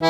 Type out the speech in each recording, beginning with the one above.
E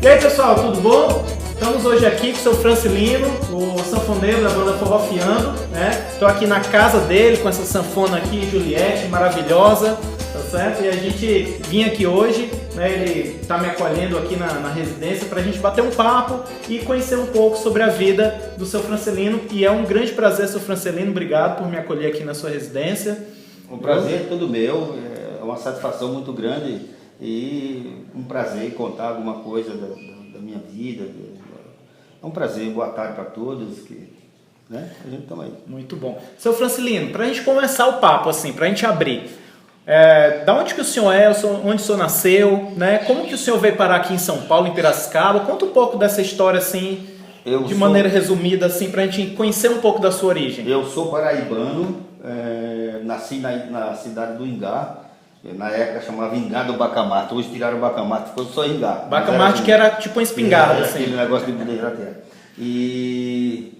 aí pessoal, tudo bom? Estamos hoje aqui com o seu Francilino, o sanfoneiro da banda Forrofiando, né? Estou aqui na casa dele com essa sanfona aqui, Juliette, maravilhosa, tá certo? E a gente vinha aqui hoje, né? Ele está me acolhendo aqui na residência para a gente bater um papo e conhecer um pouco sobre a vida do seu Francilino. E é um grande prazer, seu Francilino, obrigado por me acolher aqui na sua residência. Um prazer é todo meu, é uma satisfação muito grande e um prazer contar alguma coisa da minha vida. É um prazer, boa tarde para todos, né? A gente tá aí. Muito bom. Seu Francilino, para a gente começar o papo, assim, para a gente abrir, da onde que o senhor é, onde o senhor nasceu, né? Como que o senhor veio parar aqui em São Paulo, em Piracicaba? Conta um pouco dessa história, assim, maneira resumida, assim, para a gente conhecer um pouco da sua origem. Eu sou paraibano, nasci na cidade do Ingá. Na época chamava Ingá do Bacamarte, hoje tiraram o Bacamarte, ficou só Ingá. Bacamarte que era tipo uma espingarda, assim. Aquele negócio de bandeira terra. E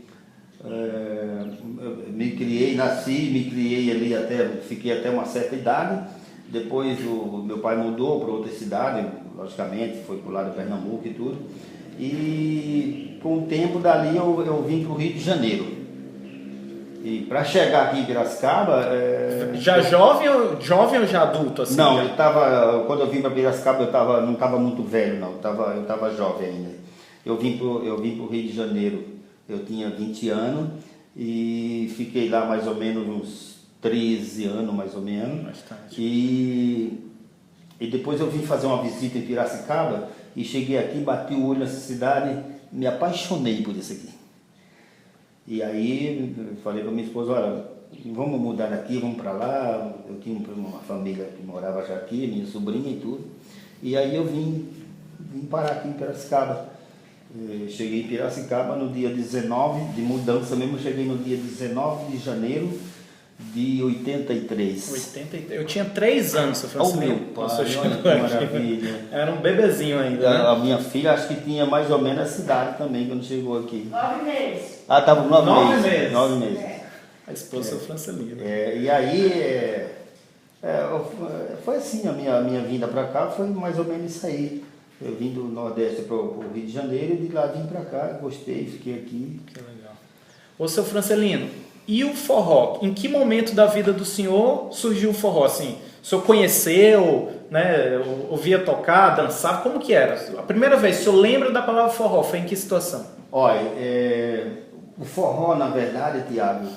me criei ali fiquei até uma certa idade. Depois o meu pai mudou para outra cidade, logicamente, foi para o lado de Pernambuco e tudo. E com o tempo dali eu vim para o Rio de Janeiro. E para chegar aqui em Piracicaba... Já jovem ou já adulto? Assim, não, quando eu vim para Piracicaba não estava muito velho, não, eu estava jovem ainda. Eu vim para o Rio de Janeiro, eu tinha 20 anos e fiquei lá mais ou menos uns 13 anos, mais ou menos. E depois eu vim fazer uma visita em Piracicaba e cheguei aqui, bati o olho nessa cidade, me apaixonei por isso aqui. E aí eu falei para minha esposa, olha, vamos mudar daqui, vamos para lá. Eu tinha uma família que morava já aqui, minha sobrinha e tudo. E aí eu vim parar aqui em Piracicaba. Cheguei em Piracicaba no dia 19, de mudança mesmo, cheguei no dia 19 de janeiro de 83. Eu tinha 3 anos, seu Francilino. Olha que maravilha. Era um bebezinho ainda, né? A minha filha acho que tinha mais ou menos a cidade também quando chegou aqui. 9 meses. Ah, estava com 9 meses. 9 meses. A esposa do seu Francilino. E aí, foi assim a minha vinda para cá, foi mais ou menos isso aí. Eu vim do Nordeste para o Rio de Janeiro e de lá vim para cá, gostei, fiquei aqui. Que legal. Ô, seu Francilino, e o forró? Em que momento da vida do senhor surgiu o forró? Assim, o senhor conheceu, né, ouvia tocar, dançava, como que era? A primeira vez, o senhor lembra da palavra forró, foi em que situação? Olha, o forró, na verdade, Tiago,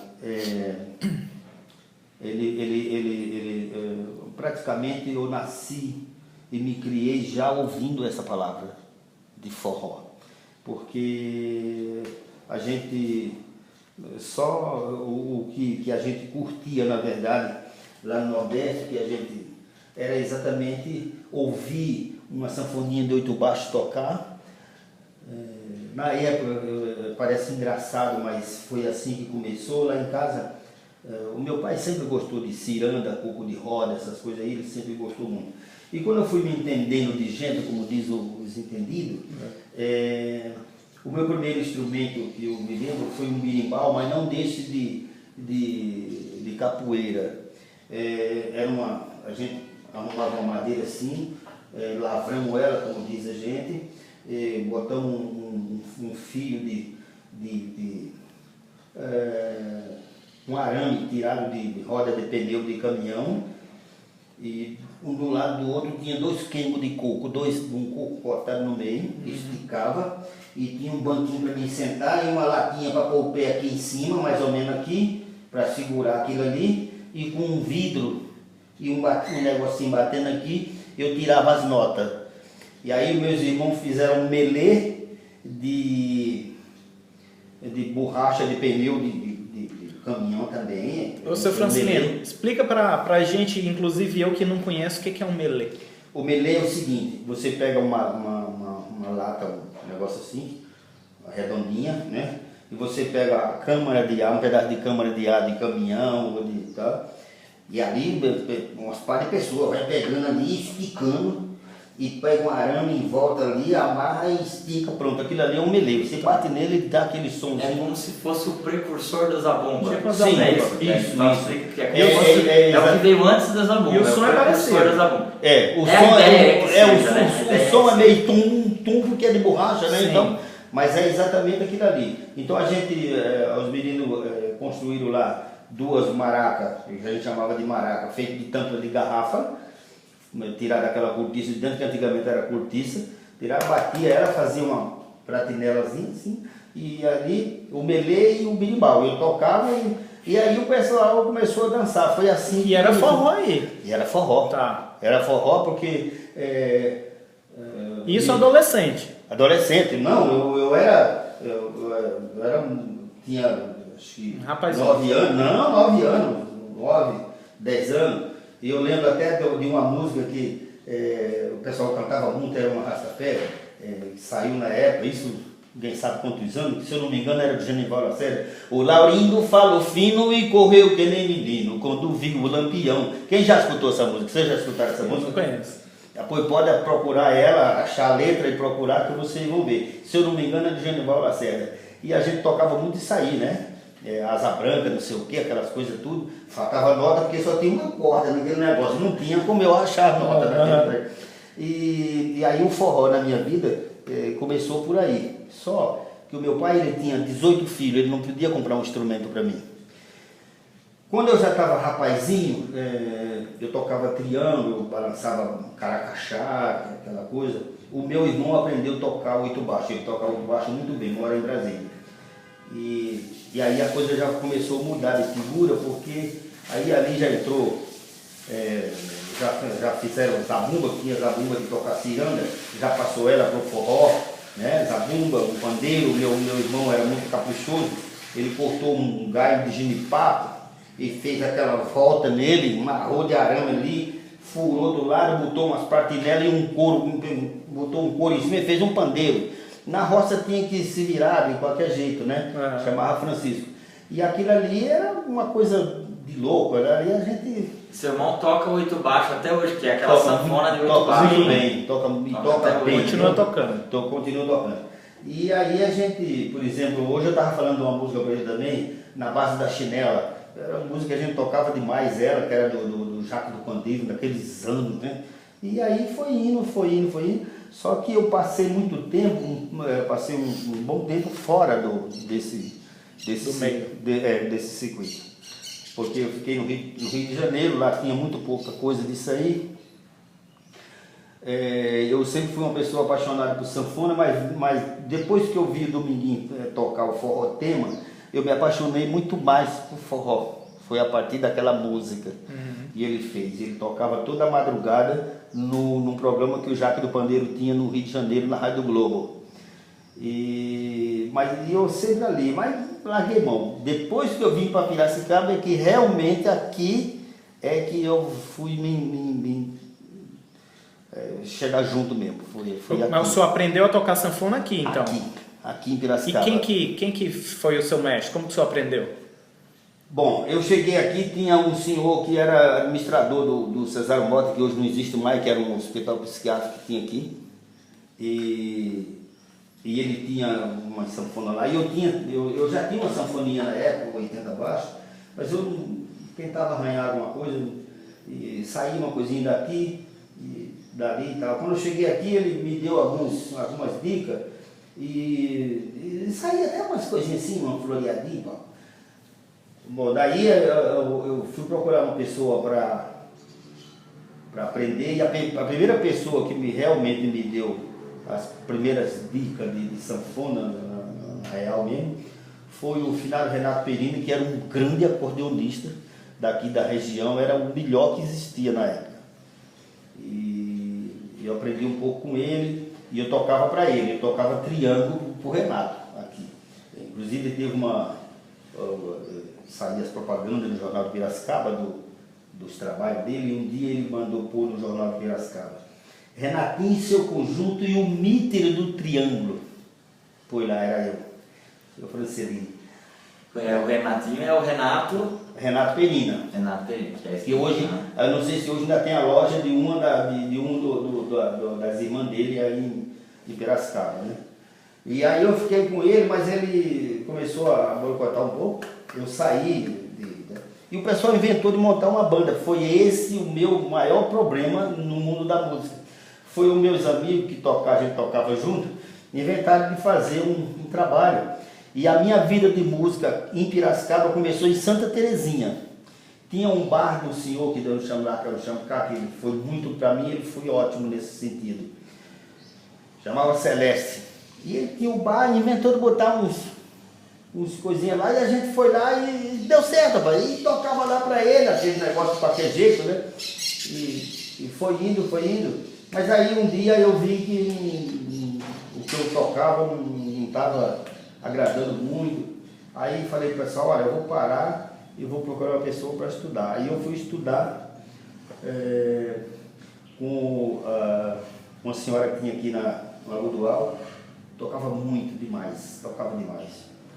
praticamente eu nasci e me criei já ouvindo essa palavra de forró, porque a gente só o que a gente curtia, na verdade, lá no Nordeste, que a gente era exatamente ouvir uma sanfoninha de 8 baixos tocar. Na época, parece engraçado, mas foi assim que começou. Lá em casa, o meu pai sempre gostou de ciranda, coco de roda, essas coisas aí, ele sempre gostou muito. E quando eu fui me entendendo de gente, como diz os entendidos, o meu primeiro instrumento que eu me lembro foi um berimbau, mas não desse de capoeira. A gente arrumava uma madeira assim, lavramos ela, como diz a gente, botamos um fio um arame tirado de roda de pneu de caminhão, e um do lado do outro tinha 2 quengos de coco, um coco cortado no meio, esticava, e tinha um banquinho para mim sentar e uma latinha para pôr o pé aqui em cima, mais ou menos aqui, para segurar aquilo ali, e com um vidro e um negocinho batendo aqui, eu tirava as notas. E aí meus irmãos fizeram um melê de borracha de pneu de caminhão também. Ô, seu Francilino, explica pra gente, inclusive eu que não conheço, o que é um melê. O melê é o seguinte, você pega uma lata, um negócio assim, redondinha, né? E você pega a câmara de ar, um pedaço de câmara de ar de caminhão, ou de tal, e ali umas par de pessoas vai pegando ali, esticando, e pega um arame em volta ali, amarra e estica, pronto. Aquilo ali é um melê. Você bate nele e dá aquele somzinho. É como se fosse o precursor da zabumba. Tipo Sim, é isso. É o que veio antes da zabumba. E o som é parecido. Da zabumba. O som é meio tum porque é de borracha, né? Sim. Então, mas é exatamente aquilo ali. Então a gente, os meninos construíram lá 2 maracas, que a gente chamava de maraca, feito de tampa de garrafa, tirar daquela cortiça de dentro, que antigamente era cortiça, tirar, batia ela, fazia uma pratinelazinha assim, e ali o melê e o berimbau. Eu tocava e aí o pessoal começou a dançar. Foi assim. E era forró aí. E era forró. Tá. Era forró porque. Isso adolescente. Adolescente, não, eu era. Tinha acho que Rapaz, 9 anos, não, 9 anos, 9, 10 anos. E eu lembro até de uma música que o pessoal cantava muito, era uma Rastafé, que saiu na época, isso ninguém sabe quantos anos, se eu não me engano era do Genival Lacerda. O Laurindo falou fino e correu que nem menino, quando viu o Lampião. Quem já escutou essa música? Vocês já escutaram essa música? Não conheço. Depois pode procurar ela, achar a letra e procurar que vocês vão ver. Se eu não me engano é do Genival Lacerda. E a gente tocava muito isso aí, né? Asa branca, não sei o que, aquelas coisas tudo. Faltava nota porque só tinha uma corda naquele negócio. Não tinha como eu achar nota naquele. E aí o forró na minha vida começou por aí. Só que o meu pai ele tinha 18 filhos, ele não podia comprar um instrumento para mim. Quando eu já estava rapazinho, eu tocava triângulo, balançava caracachá, aquela coisa. O meu irmão aprendeu a tocar 8 baixo, ele tocava 8 baixo muito bem, mora em Brasília. E aí a coisa já começou a mudar de figura, porque aí ali já entrou, já fizeram zabumba, que tinha zabumba de tocar ciranda, já passou ela para o forró, né? Zabumba, o pandeiro, meu irmão era muito caprichoso, ele cortou um galho de genipapo e fez aquela volta nele, amarrou de arame ali, furou do lado, botou umas partinelas e um couro, botou um couro em cima e fez um pandeiro. Na roça tinha que se virar de qualquer jeito, né? Uhum. Chamava Francisco. E aquilo ali era uma coisa de louco, ali a gente... Seu irmão toca 8 baixo até hoje, que é aquela sanfona de 8 baixo. Toca muito bem, toca bem. Continua tocando. Continua tocando. E aí a gente, por exemplo, hoje eu estava falando de uma música para ele também, Na Base da Chinela. Era uma música que a gente tocava demais, ela, que era do Jaco do Condivo, daqueles anos, né? E aí foi indo. Só que eu passei muito tempo, passei um bom tempo fora desse circuito. Porque eu fiquei no Rio de Janeiro, lá tinha muito pouca coisa disso aí. Eu sempre fui uma pessoa apaixonada por sanfona, mas depois que eu vi o Dominguinho tocar o forró tema, eu me apaixonei muito mais por forró. Foi a partir daquela música que ele fez. Ele tocava toda a madrugada num programa que o Jaque do Pandeiro tinha no Rio de Janeiro, na Rádio Globo. Mas eu sempre ali, mas larguei mão. Depois que eu vim para Piracicaba é que realmente aqui é que eu fui chegar junto mesmo. Mas o senhor aprendeu a tocar sanfona aqui, então? Aqui em Piracicaba. E quem que foi o seu mestre? Como que o senhor aprendeu? Bom, eu cheguei aqui, tinha um senhor que era administrador do Cesário Mota, que hoje não existe mais, que era um hospital psiquiátrico que tinha aqui. E ele tinha uma sanfona lá. E eu já tinha uma sanfoninha na época, 80 baixo, mas eu tentava arranhar alguma coisa, e saía uma coisinha daqui, e dali e tal. Quando eu cheguei aqui, ele me deu algumas dicas, e saía até umas coisinhas assim, uma floreadinha. Bom, daí eu fui procurar uma pessoa para aprender, e a primeira pessoa que realmente me deu as primeiras dicas de sanfona, na real mesmo, foi o finado Renato Perini, que era um grande acordeonista daqui da região, era o melhor que existia na época. E eu aprendi um pouco com ele, e eu tocava para ele, eu tocava triângulo para o Renato aqui. Inclusive teve saía as propagandas no Jornal de Piracicaba dos trabalhos dele, e um dia ele mandou pôr no Jornal de Piracicaba: Renatinho e seu conjunto e o mítere do triângulo. Foi lá, era eu. Eu falei assim, o Renatinho é o Renato Renato Perina. Renato Perina, que é esse Que hoje, eu não sei se hoje ainda tem a loja de uma das irmãs dele aí em Piracicaba, né? E aí eu fiquei com ele, mas ele começou a boicotar um pouco, eu saí. E o pessoal inventou de montar uma banda. Foi esse o meu maior problema no mundo da música. Foi os meus amigos que a gente tocava junto, inventaram de fazer um trabalho. E a minha vida de música em Piracicaba começou em Santa Terezinha. Tinha um bar do senhor que eu chamo lá, que eu chamo cá, que ele foi muito, para mim, ele foi ótimo nesse sentido. Chamava Celeste. E ele tinha um bar e inventou de botar uns coisinhas lá, e a gente foi lá e deu certo, rapaz. E tocava lá para ele, aquele negócio de qualquer jeito, né? E foi indo. Mas aí um dia eu vi que o que eu tocava não estava agradando muito. Aí falei para o pessoal, olha, eu vou parar e vou procurar uma pessoa para estudar. Aí eu fui estudar com uma senhora que tinha aqui na Agudual, tocava demais.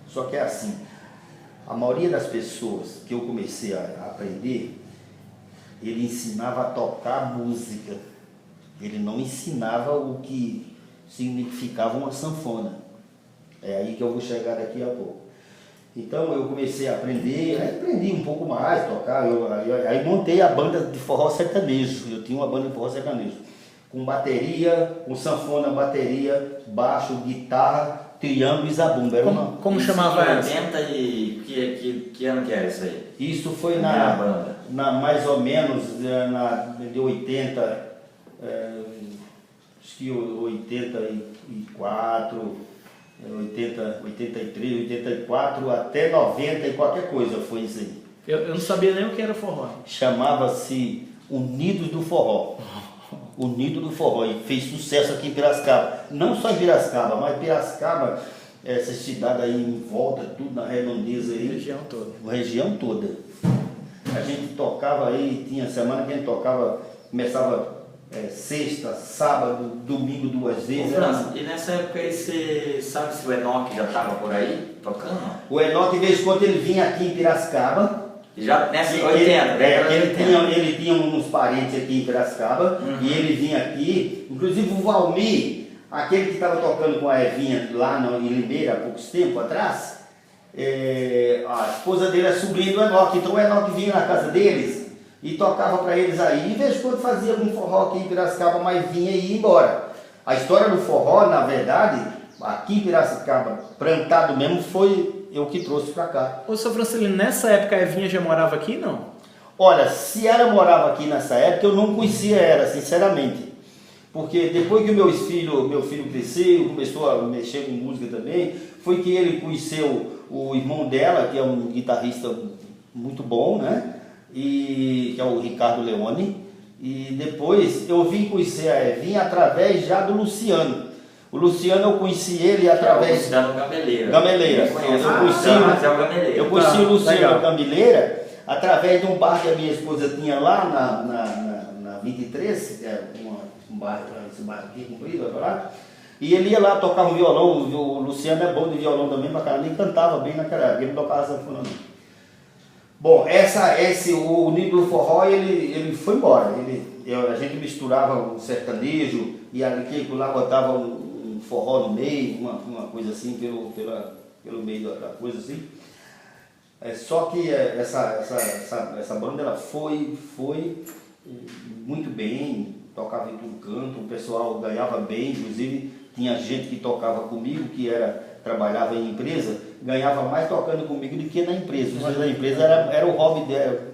Só que é assim, a maioria das pessoas que eu comecei a aprender, ele ensinava a tocar música. Ele não ensinava o que significava uma sanfona. É aí que eu vou chegar daqui a pouco. Então eu comecei a aprender, aí aprendi um pouco mais, tocar. Aí montei a banda de forró sertanejo. Eu tinha uma banda de forró sertanejo. Com bateria, com sanfona, bateria, baixo, guitarra, triângulo e zabumba. Como chamava essa? 80 e que ano que era isso aí? Isso foi banda. mais ou menos de 80, acho que 84, 83, 84 até 90 e qualquer coisa foi isso aí. Eu não sabia nem o que era forró. Chamava-se Unidos do Forró. Unido do Forró, e fez sucesso aqui em Piracicaba. Não só em Piracicaba, mas Piracicaba, essa cidade aí em volta, tudo na redondeza aí. Região toda. A gente tocava aí, tinha semana que a gente tocava, começava sexta, sábado, domingo 2 vezes. E nessa época aí você sabe se o Enoque já estava por aí tocando? O Enoque, de vez em quando, ele vinha aqui em Piracicaba. Já nessa 80, ele tinha uns parentes aqui em Piracicaba, e ele vinha aqui, inclusive o Valmir, aquele que estava tocando com a Evinha lá em Limeira há poucos tempos atrás, a esposa dele é sobrinha do Enoque, então o Enoque vinha na casa deles e tocava para eles aí, e de vez em quando fazia algum forró aqui em Piracicaba, mas vinha e ia embora. A história do forró, na verdade, aqui em Piracicaba, plantado mesmo, foi eu que trouxe para cá. Ô, seu Francelino, nessa época a Evinha já morava aqui, não? Olha, se ela morava aqui nessa época, eu não conhecia ela, sinceramente. Porque depois que meu filho cresceu, começou a mexer com música também, foi que ele conheceu o irmão dela, que é um guitarrista muito bom, né? E que é o Ricardo Leone. E depois eu vim conhecer a Evinha através já do Luciano. O Luciano, eu conheci ele através... Luciano Gameleira. Gameleira. Eu conheci o Luciano Gameleira através de um bar que a minha esposa tinha lá na 23, que é esse bar aqui comprido, lá. E ele ia lá, tocava um violão. O Luciano é bom de violão também, mas cara, nem cantava bem naquela época, ele não tocava sanfona não. Bom, o Unido do Forró, ele foi embora. A gente misturava um sertanejo e ali lá botava um forró no meio, uma coisa assim, pelo meio da coisa assim. Só que essa banda ela foi muito bem, tocava em todo canto, o pessoal ganhava bem, inclusive tinha gente que tocava comigo, que trabalhava em empresa, ganhava mais tocando comigo do que na empresa. Mas na empresa era o hobby dela.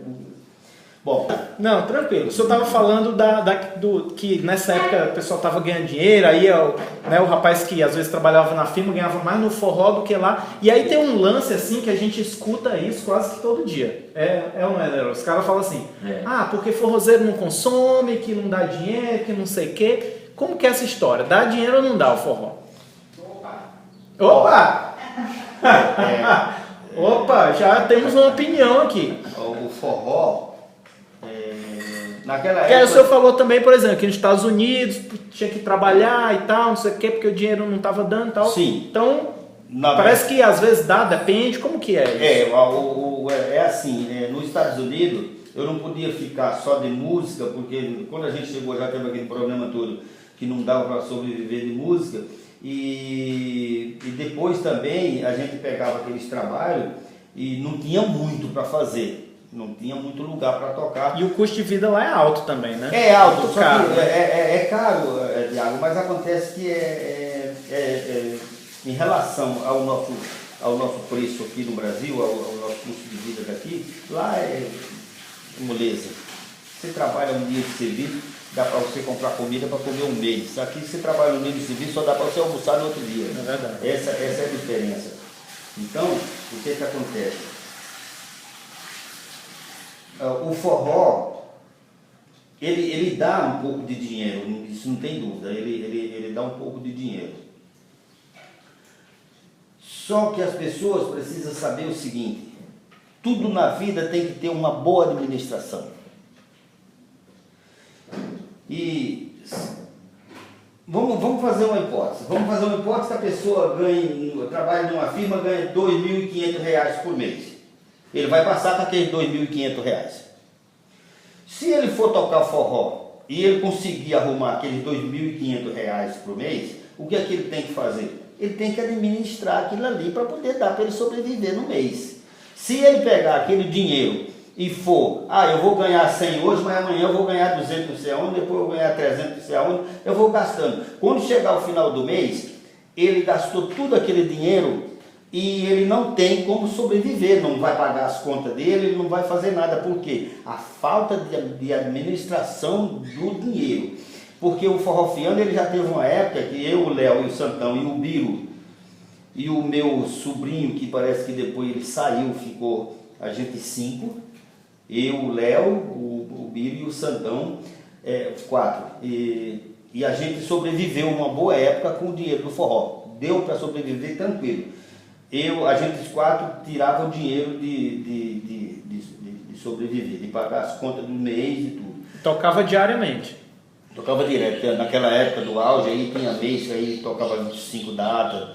Bom, não, tranquilo. O senhor estava falando que nessa época o pessoal estava ganhando dinheiro, aí o rapaz que às vezes trabalhava na firma ganhava mais no forró do que lá. E aí tem um lance assim que a gente escuta isso quase que todo dia. Ou não é, né? Os caras falam assim, porque forrozeiro não consome, que não dá dinheiro, que não sei o quê. Como que é essa história? Dá dinheiro ou não dá o forró? Opa! Opa, já temos uma opinião aqui. O forró... Naquela época... o senhor falou também, por exemplo, que nos Estados Unidos tinha que trabalhar e tal, não sei o quê, porque o dinheiro não estava dando e tal. Sim. Então, Parece que às vezes dá, depende, como que é isso? É assim, nos Estados Unidos eu não podia ficar só de música, porque quando a gente chegou já teve aquele problema todo que não dava para sobreviver de música, e depois também a gente pegava aqueles trabalhos e não tinha muito para fazer, não tinha muito lugar para tocar. E o custo de vida lá é alto também, né? É alto, muito só caro. que é caro, Thiago, mas acontece que em relação ao nosso preço aqui no Brasil, ao nosso custo de vida daqui, lá é moleza. Você trabalha um dia de serviço, dá para você comprar comida para comer um mês. Aqui você trabalha um dia de serviço, só dá para você almoçar no outro dia. É verdade. Essa é a diferença. Então, o que acontece? O forró, ele dá um pouco de dinheiro, isso não tem dúvida, ele dá um pouco de dinheiro. Só que as pessoas precisam saber o seguinte: tudo na vida tem que ter uma boa administração. E vamos fazer uma hipótese. Vamos fazer uma hipótese que a pessoa trabalha numa firma, ganha R$ 2.500 por mês. Ele vai passar com aqueles R$ 2.500. Se ele for tocar forró e ele conseguir arrumar aqueles R$ 2.500 por mês, o que é que ele tem que fazer? Ele tem que administrar aquilo ali para poder dar para ele sobreviver no mês. Se ele pegar aquele dinheiro e for, eu vou ganhar 100 hoje, mas amanhã eu vou ganhar 200 não sei aonde, depois eu vou ganhar 300 não sei aonde, eu vou gastando. Quando chegar o final do mês, ele gastou tudo aquele dinheiro e ele não tem como sobreviver, não vai pagar as contas dele, ele não vai fazer nada. Por quê? A falta de administração do dinheiro. Porque o forrofiano, ele já teve uma época que eu, o Léo e o Santão e o Biro e o meu sobrinho, que parece que depois ele saiu, ficou a gente 5, eu, o Léo, o Biro e o Santão, 4. E a gente sobreviveu uma boa época com o dinheiro do forró. Deu para sobreviver tranquilo. A gente os 4 tirava o dinheiro de sobreviver, de pagar as contas do mês e tudo. Tocava diariamente. Tocava direto, naquela época do auge, aí tinha mês que aí tocava 25 datas,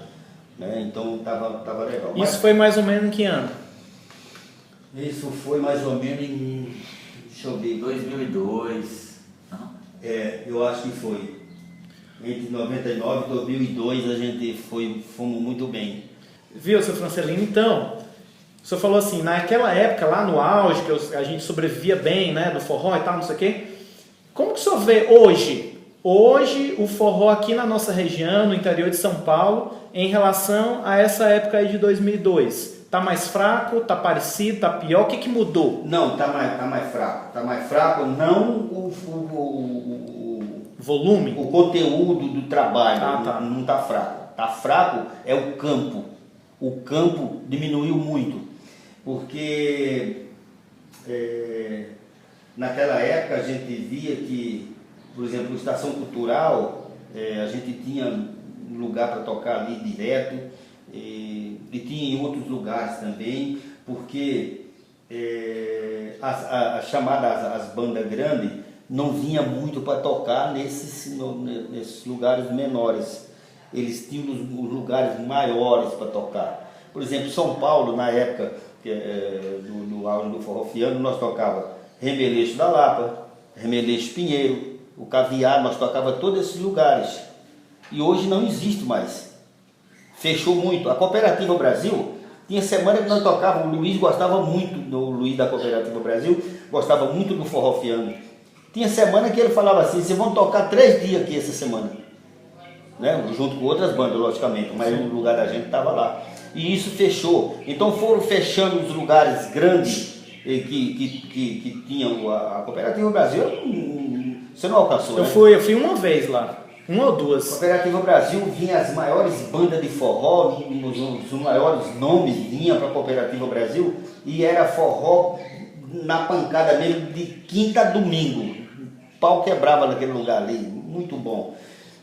né? Então tava legal. Isso foi mais ou menos em que ano? Isso foi mais ou menos em, deixa eu ver, 2002, não? Eu acho que foi. Entre 99 e 2002 a gente fomos muito bem. Viu, seu Francelino? Então, o senhor falou assim, naquela época, lá no auge, que a gente sobrevivia bem, né, do forró e tal, não sei o quê. Como que o senhor vê hoje? Hoje, o forró aqui na nossa região, no interior de São Paulo, em relação a essa época aí de 2002? Tá mais fraco? Tá parecido? Tá pior? O que mudou? Não, tá mais fraco. Tá mais fraco, não o volume? O conteúdo do trabalho tá. Não tá fraco. Tá fraco é o campo. O campo diminuiu muito. Porque naquela época a gente via que, por exemplo, Estação Cultural, a gente tinha lugar para tocar ali direto, e tinha em outros lugares também, porque as chamadas as bandas grandes não vinha muito para tocar nesses lugares menores. Eles tinham os lugares maiores para tocar. Por exemplo, São Paulo, na época do auge do forrofiano, nós tocava Remeleixo da Lapa, Remeleixo Pinheiro, o Caviar, nós tocava todos esses lugares. E hoje não existe mais. Fechou muito. A Cooperativa Brasil, tinha semana que nós tocávamos, o Luiz gostava muito, o Luiz da Cooperativa Brasil, gostava muito do forrofiano. Tinha semana que ele falava assim, vocês vão tocar 3 dias aqui essa semana. Né? Junto com outras bandas, logicamente, mas o lugar da gente estava lá. E isso fechou. Então foram fechando os lugares grandes que tinham a Cooperativa Brasil. Você não alcançou, eu né? fui uma vez lá. 1 ou 2. Cooperativa Brasil vinha as maiores bandas de forró, os maiores nomes vinham para a Cooperativa Brasil e era forró na pancada mesmo de quinta a domingo. O pau quebrava naquele lugar ali, muito bom.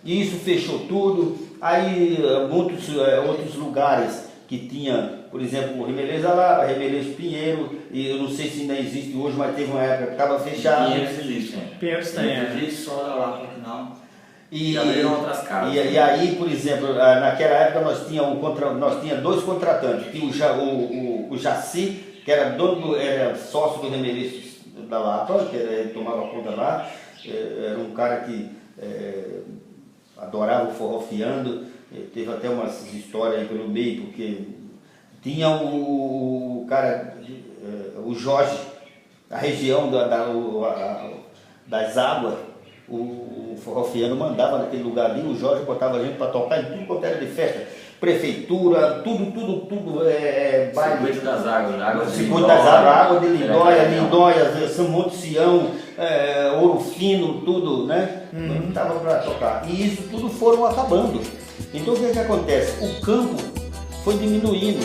E isso fechou tudo. Aí muitos outros lugares que tinha, por exemplo, o Remeleixo da Lapa, Remeleixo Pinheiro, e eu não sei se ainda existe hoje, mas teve uma época que estava fechado. Pinheiros existe, Pinheiros tem, existe, só da Lapa que não. E, Já abriram outras casas. E aí, por exemplo, naquela época nós tínhamos dois contratantes. Tinha o Jaci, que era era sócio do Remerício da Lapa, ele tomava conta lá. Era um cara que adorava o forrofiando. Teve até umas histórias aí pelo meio, porque tinha o cara, o Jorge, a região das águas. O forrofiano mandava naquele lugar ali, o Jorge botava a gente para tocar em tudo quanto era de festa. Prefeitura, tudo, baile. Circuito das águas, Água de Lindóia, São Monte Sião, Ouro Fino, tudo, né? Estava para tocar. E isso tudo foram acabando. Então o que acontece? O campo foi diminuindo.